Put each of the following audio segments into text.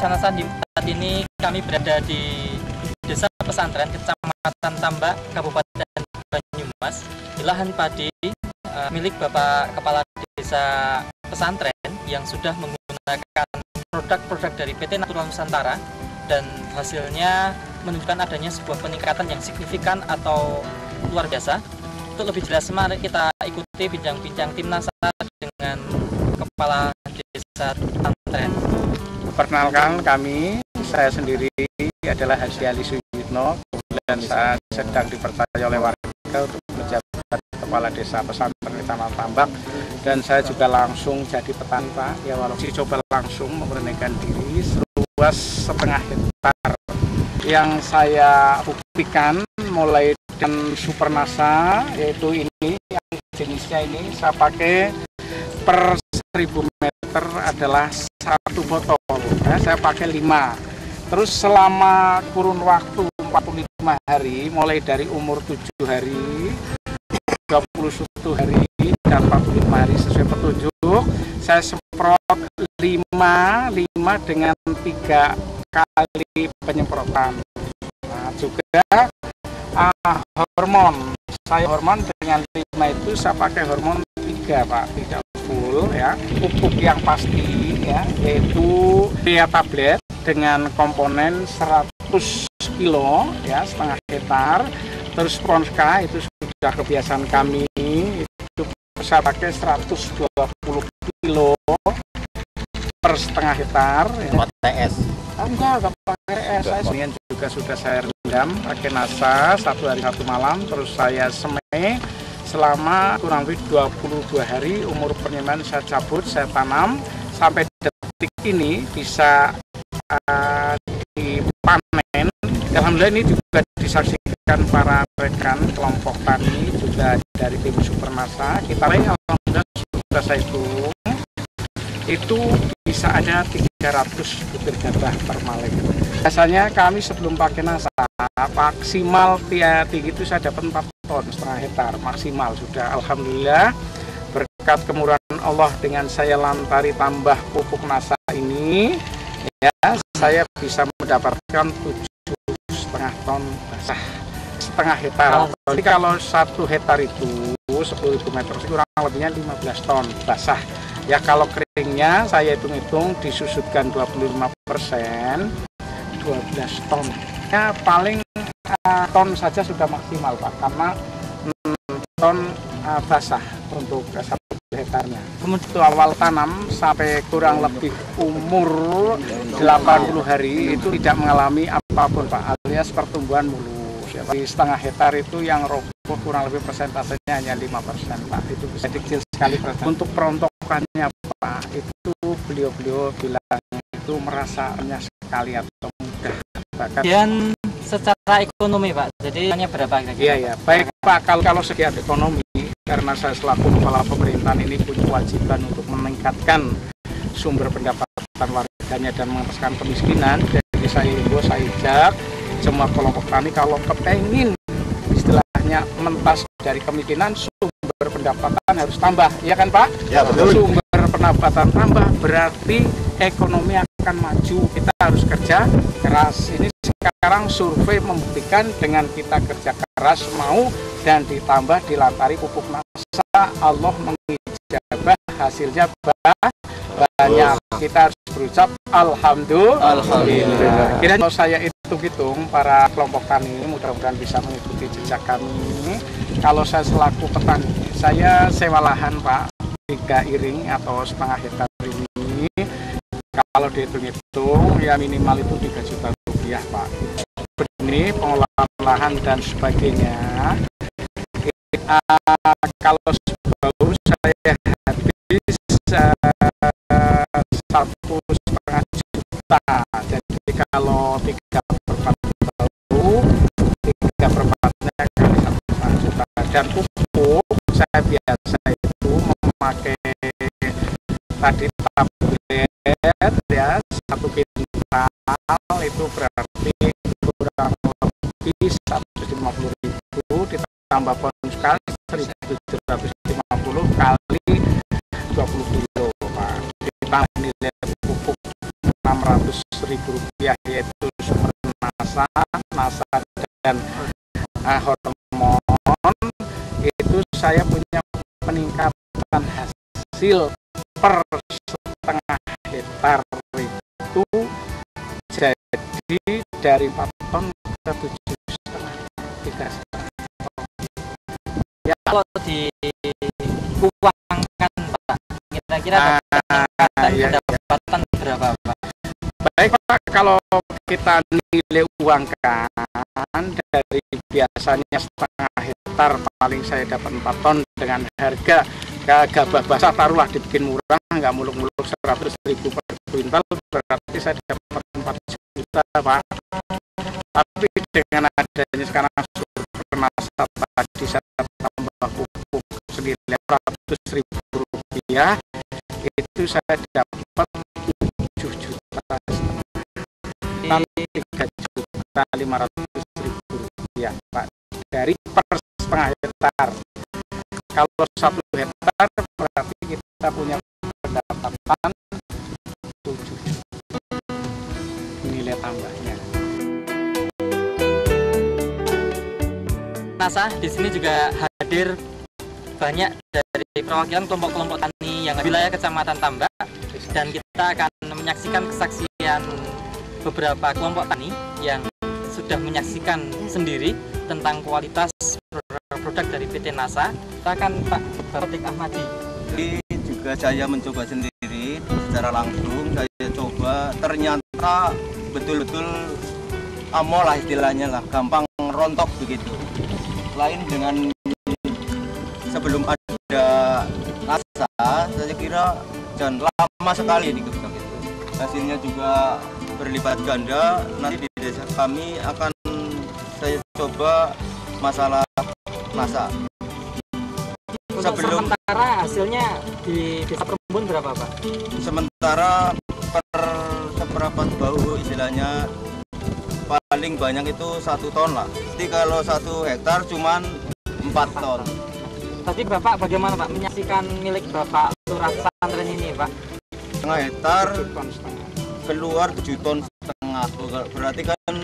Laksana Sandi. Saat ini kami berada di Desa Pesantren, Kecamatan Tambak, Kabupaten Banyumas, di lahan padi milik Bapak Kepala Desa Pesantren yang sudah menggunakan produk-produk dari PT Natural Nusantara, dan hasilnya menunjukkan adanya sebuah peningkatan yang signifikan atau luar biasa. Untuk lebih jelas, mari kita ikuti bincang-bincang tim Nasar dengan Kepala Desa Pesantren. Perkenalkan, saya sendiri adalah Haji Ali Suyitno. Kemudian saya sedang dipercaya oleh warga untuk menjabat Kepala Desa Pesantren Kecamatan Tambak, dan saya juga langsung jadi petani, Pak. Ya, walaupun coba langsung memberanikan diri seluas 1,5 hektar. Yang saya buktikan mulai dengan Supernasa, yaitu ini yang jenisnya ini saya pakai per 1000 meter adalah 1 botol. Ya, saya pakai 5. Terus selama kurun waktu 45 hari, mulai dari umur 7 hari, 21 hari, dan 45 hari sesuai petunjuk, saya semprot 5 dengan 3 kali penyemprotan. Nah, juga hormon. Saya hormon dengan 5 itu saya pakai hormon 3, Pak, tidak full ya. Pupuk yang pasti ya, yaitu Ria tablet dengan komponen 100 kilo ya, 1,5 hektar. Terus Pronska itu sudah kebiasaan kami, itu saya pakai 120 kilo per 1,5 hektar ya. TS? Enggak pakai TS. Saya juga sudah saya rendam pakai NASA 1 hari 1 malam, terus saya semai selama kurang lebih 22 hari. Umur penyemaian saya cabut, saya tanam sampai detik ini bisa dipanen. Alhamdulillah ini juga disaksikan para rekan kelompok tani juga dari tim Supernasa. Kita alhamdulillah sudah saya hitung, itu bisa ada 300 butir gabah per malek. Biasanya kami sebelum pakai NASA maksimal tinggi itu saya dapat 4 ton 1,5 hektar maksimal sudah. Alhamdulillah berkat kemurahan Allah dengan saya lantari tambah pupuk NASA ini ya, saya bisa mendapatkan 7,5 ton basah 1,5 hektar. Jadi kalau 1 hektar itu 10.000 meter kurang lebihnya 15 ton basah. Ya, kalau keringnya saya hitung-hitung disusutkan 25%, 12 ton. Ya, paling ton saja sudah maksimal, Pak, karena 6 ton basah untuk 1 hektarnya. Kemudian itu awal tanam sampai kurang lebih umur 80 hari itu tidak mengalami apapun, Pak, alias pertumbuhan mulus. Ya, Pak. Di 1,5 hektar itu yang roboh kurang lebih persentasenya hanya 5%, Pak. Itu bisa kecil sekali. Untuk perontokannya, Pak, itu beliau bilang itu merasanya sekali atau mudah. Dan secara ekonomi, Pak, jadi hanya berapa kira-kira? Iya, ya. Baik, Pak, kalau segi ekonomi, karena saya selaku kepala pemerintahan ini punya kewajiban untuk meningkatkan sumber pendapatan warganya dan mengentaskan kemiskinan. Jadi saya himbau, saya ajak semua kelompok tani kalau kepengin istilahnya mentas dari kemiskinan, sumber pendapatan harus tambah, ya kan, Pak? Ya, betul. Sumber pendapatan tambah berarti ekonomi akan maju. Kita harus kerja keras. Ini sekarang survei membuktikan dengan kita kerja keras mau dan ditambah dilantari pupuk NASA, Allah mengijabah, hasilnya banyak. Kita harus berucap alhamdulillah. Kira kalau saya hitung para kelompok tani mudah-mudahan bisa mengikuti jejak kami. Kalau saya selaku petani, saya sewa lahan, Pak, 3 iring atau 1,5 hektar ini. Kalau dihitung-hitung ya minimal itu 3 juta rupiah, Pak. Benih, pengolahan lahan dan sebagainya. Kalau baru saya habis 1,5 juta. Jadi kalau 3/4 baru, 3/4-nya kali 1,5 juta. Dan pupuk saya biasa itu memakai tadi tablet ya 1 kintal itu berarti kurang lebih 150.000 ditambah Pronska 1.750 kali 20 kilo, Pak. Ditambah nilai pupuk 600 Rp200.000, yaitu sumber NASA, dan hormon. Itu saya punya peningkatan hasil per setengah hektar itu jadi dari 4 ton ke 7,5, 3,5 ton. Ya, kalau diuangkan Pak, kira-kira pendapatan berapa Pak? Baik Pak, kalau kita nilai uangkan dari biasanya setengah hektar paling saya dapat 4 ton dengan harga gabah basah taruhlah dibikin murah, nggak muluk-muluk 100.000 per kuintal, berarti saya dapat 4 juta Pak. Tapi dengan adanya sekarang Supernasa tadi saya tambah pupuk senilai Rp100.000, itu saya dapat 7 juta setengah, 3.500.000 Pak, dari per setengah hektar. Kalau 1 hektar berarti kita punya pendapatan 7 juta nilai tambahnya. NASA di sini juga hadir banyak dari perwakilan kelompok-kelompok tani yang wilayah Kecamatan Tambak, dan kita akan menyaksikan kesaksian beberapa kelompok tani yang sudah menyaksikan sendiri tentang kualitas produk dari PT NASA. Kita akan Pak Batik Ahmadi. Jadi juga saya mencoba sendiri secara langsung, saya coba, ternyata betul-betul amol lah istilahnya lah, gampang rontok begitu. Lain dengan sebelum ada NASA, saya kira dan lama sekali di Gebrak itu. Hasilnya juga berlipat ganda. Nanti di desa kami akan saya coba masalah NASA. Untuk sementara hasilnya di Desa Perumbun berapa Pak? Sementara per seberapa bau istilahnya paling banyak itu 1 ton lah. Jadi kalau 1 hektar cuman 4 ton. Tadi Bapak bagaimana Pak menyaksikan milik Bapak Lurah Pesantren ini Pak? Setengah hektar keluar 7 ton setengah. Berarti kan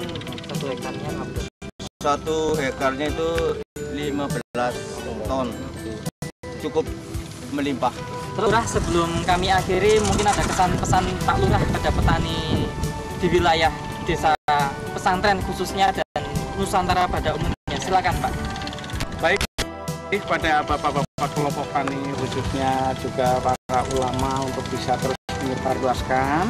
1 hektarnya 15. 1 hektarnya itu 15 ton. Cukup melimpah. Lurah, sebelum kami akhiri, mungkin ada kesan-pesan Pak Lurah pada petani di wilayah Desa Pesantren khususnya dan Nusantara pada umumnya. Silakan Pak. Baik, pada bapak-bapak kelompok tani khususnya juga para ulama untuk bisa terus menyebarluaskan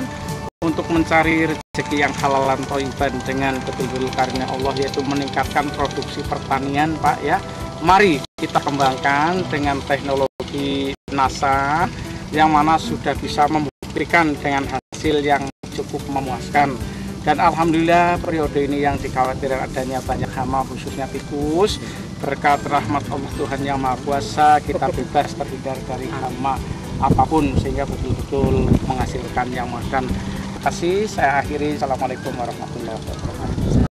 untuk mencari rezeki yang halalan thayyiban dengan betul-betul karunia Allah, yaitu meningkatkan produksi pertanian Pak ya. Mari kita kembangkan dengan teknologi NASA yang mana sudah bisa membuktikan dengan hasil yang cukup memuaskan. Dan alhamdulillah periode ini yang dikhawatirkan adanya banyak hama khususnya tikus, berkat rahmat Allah Tuhan yang Maha Kuasa kita bebas terhindar dari hama apapun sehingga betul-betul menghasilkan yang memuaskan. Terima kasih, saya akhiri. Assalamualaikum warahmatullahi wabarakatuh.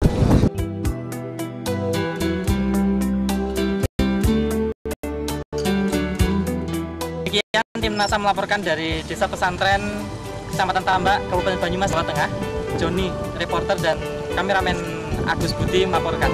Demikian tim NASA melaporkan dari Desa Pesantren Kecamatan Tambak, Kabupaten Banyumas, Jawa Tengah. Joni, reporter, dan kameramen Agus Budi melaporkan.